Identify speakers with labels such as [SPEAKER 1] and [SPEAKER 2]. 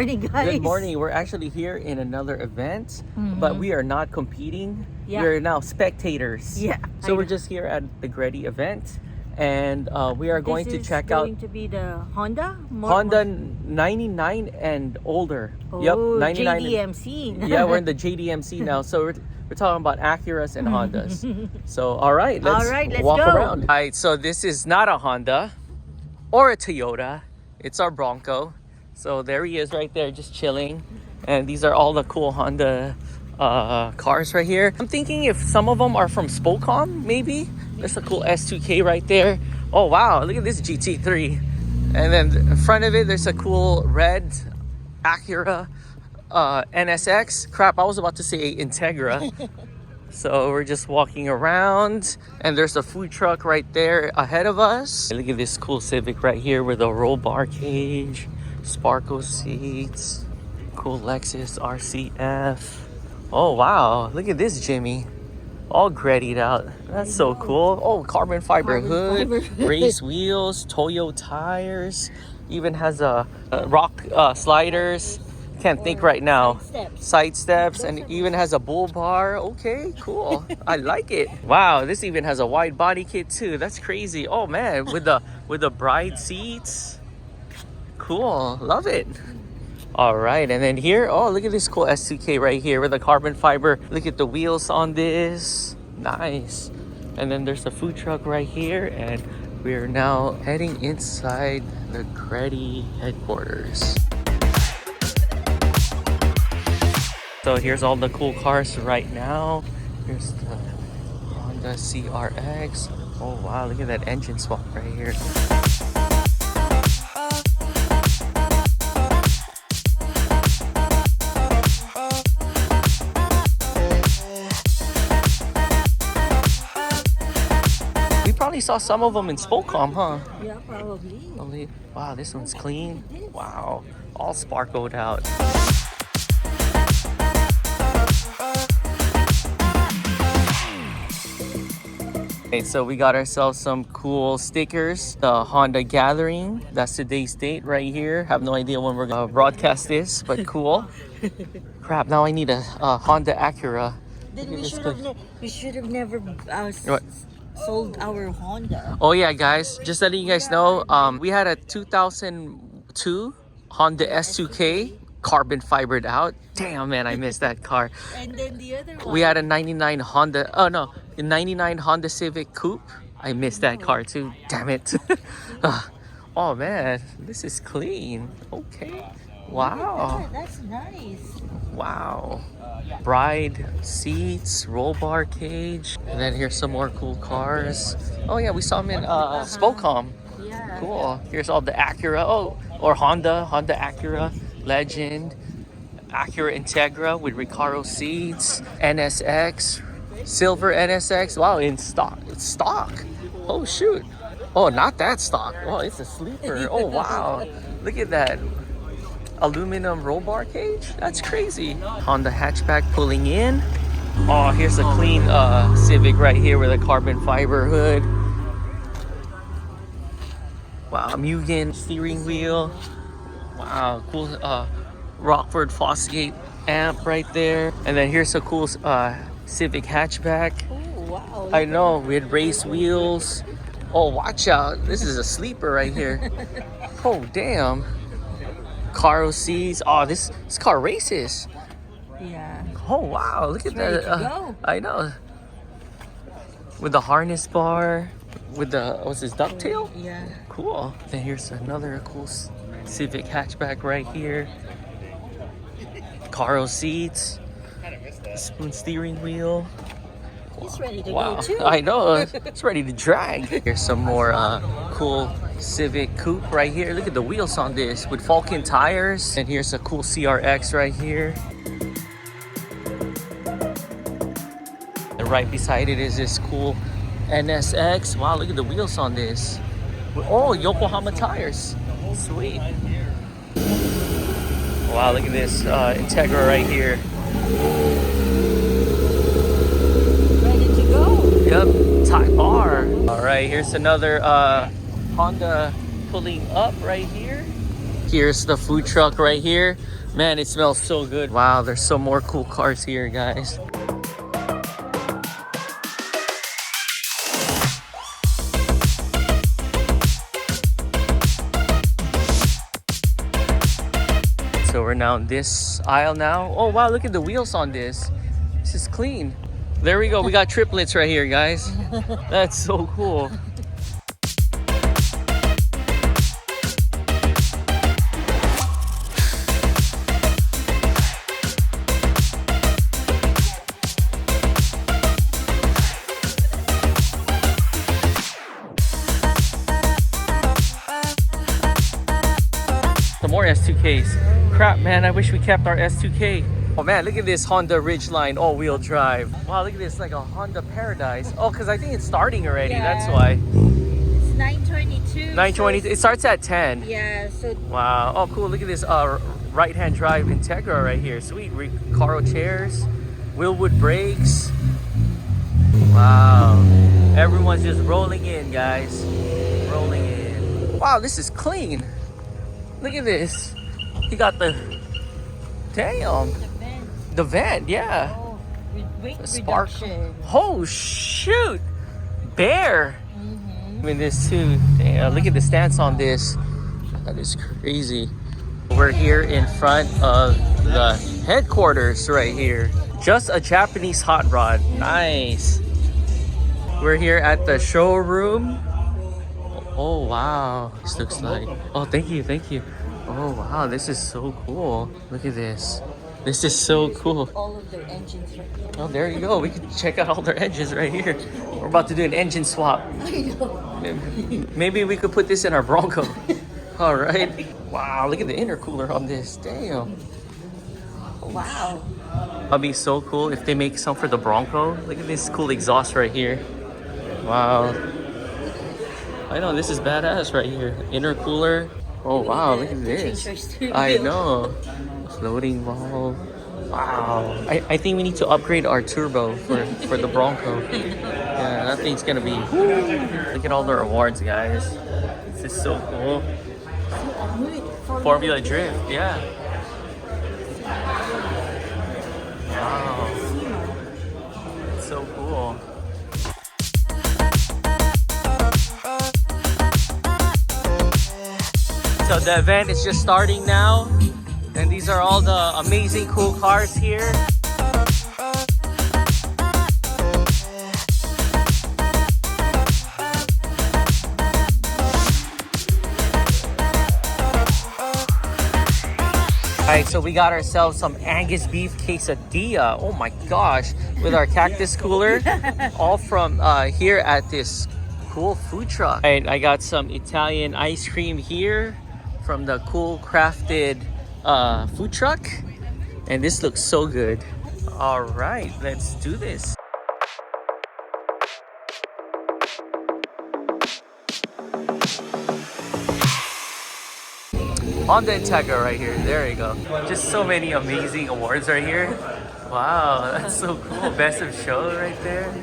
[SPEAKER 1] morning, guys.
[SPEAKER 2] Good morning. We're actually here in another event, but we are not competing.
[SPEAKER 1] Yeah.
[SPEAKER 2] We're now spectators.
[SPEAKER 1] Yeah.
[SPEAKER 2] So we're just here at the GREDDY event, and we are going to check out
[SPEAKER 1] This is going to be the Honda?
[SPEAKER 2] Honda 99 and older.
[SPEAKER 1] Oh,
[SPEAKER 2] Yep, 99.
[SPEAKER 1] JDMC.
[SPEAKER 2] Yeah, we're in the JDMC now. So we're talking about Acuras and Hondas. So all right, let's walk
[SPEAKER 1] go.
[SPEAKER 2] around. All right, so this is not a Honda or a Toyota. It's our Bronco. So there he is right there, just chilling. And these are all the cool Honda cars right here. I'm thinking if some of them are from Spocom, maybe. There's a cool S2K right there. Oh wow, look at this GT3. And then in front of it, there's a cool red Acura NSX. Crap, I was about to say Integra. So we're just walking around, and there's a food truck right there ahead of us. Look at this cool Civic right here with a roll bar cage, sparkle seats, cool Lexus RCF. Oh wow, look at this Jimmy, all GREDDY'd out. That's so cool. Oh, carbon fiber hood, race wheels, Toyo tires, even has a rock sliders. Can't think right now. Side steps, and even has a bull bar. Okay, cool. I like it. Wow, this even has a wide body kit too. That's crazy. Oh man, with the bride seats. Cool, love it. All right, and then here, oh look at this cool S2K right here with the carbon fiber. Look at the wheels on this. Nice. And then there's a food truck right here, and we're now heading inside the GREDDY headquarters. So here's all the cool cars right now. Here's the Honda CRX. Oh wow, look at that engine swap right here. We probably saw some of them in Spocom, huh?
[SPEAKER 1] Yeah, probably.
[SPEAKER 2] Wow, this one's clean. Wow, all sparkled out. Okay, so we got ourselves some cool stickers. The Honda Gathering, that's today's date right here. Have no idea when we're gonna broadcast this, but cool. Crap, now I need a Honda Acura.
[SPEAKER 1] Then we should have never sold our Honda.
[SPEAKER 2] Oh yeah, guys, just letting you guys know, we had a 2002 Honda S2K carbon fibered out. Damn man, I missed that car.
[SPEAKER 1] And then the other one,
[SPEAKER 2] we had a 99 Honda, oh no, the 99 Honda Civic Coupe. I missed that car too, damn it. Oh man, this is clean. Okay, wow.
[SPEAKER 1] That's nice.
[SPEAKER 2] Wow. Bride seats, roll bar cage, and then here's some more cool cars. Oh yeah, we saw them in Spocom.
[SPEAKER 1] Yeah.
[SPEAKER 2] Cool. Here's all the Acura, or Honda Acura Legend, Acura Integra with Recaro seats, NSX, silver NSX. Wow, in stock. It's stock. Oh shoot. Oh, not that stock. Oh, it's a sleeper. Oh wow. Look at that. Aluminum roll bar cage. That's crazy. Honda hatchback pulling in. Oh, here's a clean Civic right here with a carbon fiber hood. Wow, Mugen steering wheel. Wow, cool Rockford Fosgate amp right there. And then here's a cool Civic hatchback.
[SPEAKER 1] Oh, wow.
[SPEAKER 2] I know, with race wheels. Oh, watch out. This is a sleeper right here. Oh, damn. Caro seats. Oh, this car races.
[SPEAKER 1] Yeah.
[SPEAKER 2] Oh, wow. Look at
[SPEAKER 1] Ready
[SPEAKER 2] that.
[SPEAKER 1] to go.
[SPEAKER 2] I know. With the harness bar. With the, what's this, ducktail?
[SPEAKER 1] Yeah.
[SPEAKER 2] Cool. Then here's another cool Civic hatchback right here. Caro seats. Spoon steering wheel.
[SPEAKER 1] He's ready to
[SPEAKER 2] Wow.
[SPEAKER 1] go too.
[SPEAKER 2] I know. It's ready to drag. Here's some more cool Civic Coupe right here. Look at the wheels on this with Falcon tires. And here's a cool CRX right here. And right beside it is this cool NSX. Wow, look at the wheels on this. Oh, Yokohama tires. Sweet. Wow, look at this Integra right here.
[SPEAKER 1] Ready to go.
[SPEAKER 2] Yep, Type R. All right, here's another Honda pulling up right here. Here's the food truck right here. Man, it smells so good. Wow, there's some more cool cars here, guys. So we're now in this aisle now. Oh wow, look at the wheels on this. This is clean. There we go. We got triplets right here, guys. That's so cool. Some more S2Ks. Crap, man, I wish we kept our S2K. Oh man, look at this Honda Ridgeline all-wheel drive. Wow, look at this, like a Honda Paradise. Oh, because I think it's starting already,
[SPEAKER 1] Yeah.
[SPEAKER 2] that's why.
[SPEAKER 1] It's 922.
[SPEAKER 2] 920, it starts at 10.
[SPEAKER 1] Yeah, so
[SPEAKER 2] Wow, oh cool, look at this right-hand drive Integra right here. Sweet, Recaro chairs, Willwood brakes. Wow, everyone's just rolling in, guys. Rolling in. Wow, this is clean. Look at this. He got the, damn. The vent, yeah.
[SPEAKER 1] oh, weight
[SPEAKER 2] Spark.
[SPEAKER 1] reduction.
[SPEAKER 2] Oh shoot, bear. I mean this too. Damn, look at the stance on this. That is crazy. We're here in front of the headquarters right here. Just a Japanese hot rod. Nice. We're here at the showroom. Oh wow, this looks like. Oh, thank you, thank you. Oh wow, this is so cool. Look at this. This is so cool.
[SPEAKER 1] All of their engines right here.
[SPEAKER 2] Oh, there you go. We can check out all their engines right here. We're about to do an engine swap.
[SPEAKER 1] I know.
[SPEAKER 2] Maybe we could put this in our Bronco. All right. Wow, look at the intercooler on this. Damn.
[SPEAKER 1] Wow.
[SPEAKER 2] That'd be so cool if they make some for the Bronco. Look at this cool exhaust right here. Wow. I know, this is badass right here. Intercooler. Oh wow, look at this. I know. Floating valve. Wow. I think we need to upgrade our turbo for the Bronco. Yeah, that thing's gonna be. Look at all the awards, guys. This is so cool. Formula Drift, yeah. Wow. It's so cool. So the event is just starting now, and these are all the amazing cool cars here. Alright, so we got ourselves some Angus beef quesadilla. Oh my gosh, with our cactus cooler, all from here at this cool food truck. Alright, I got some Italian ice cream here from the cool crafted food truck, and this looks so good. All right, let's do this. Honda Integra right here. There you go. Just so many amazing awards right here. Wow, that's so cool. Best of show right there.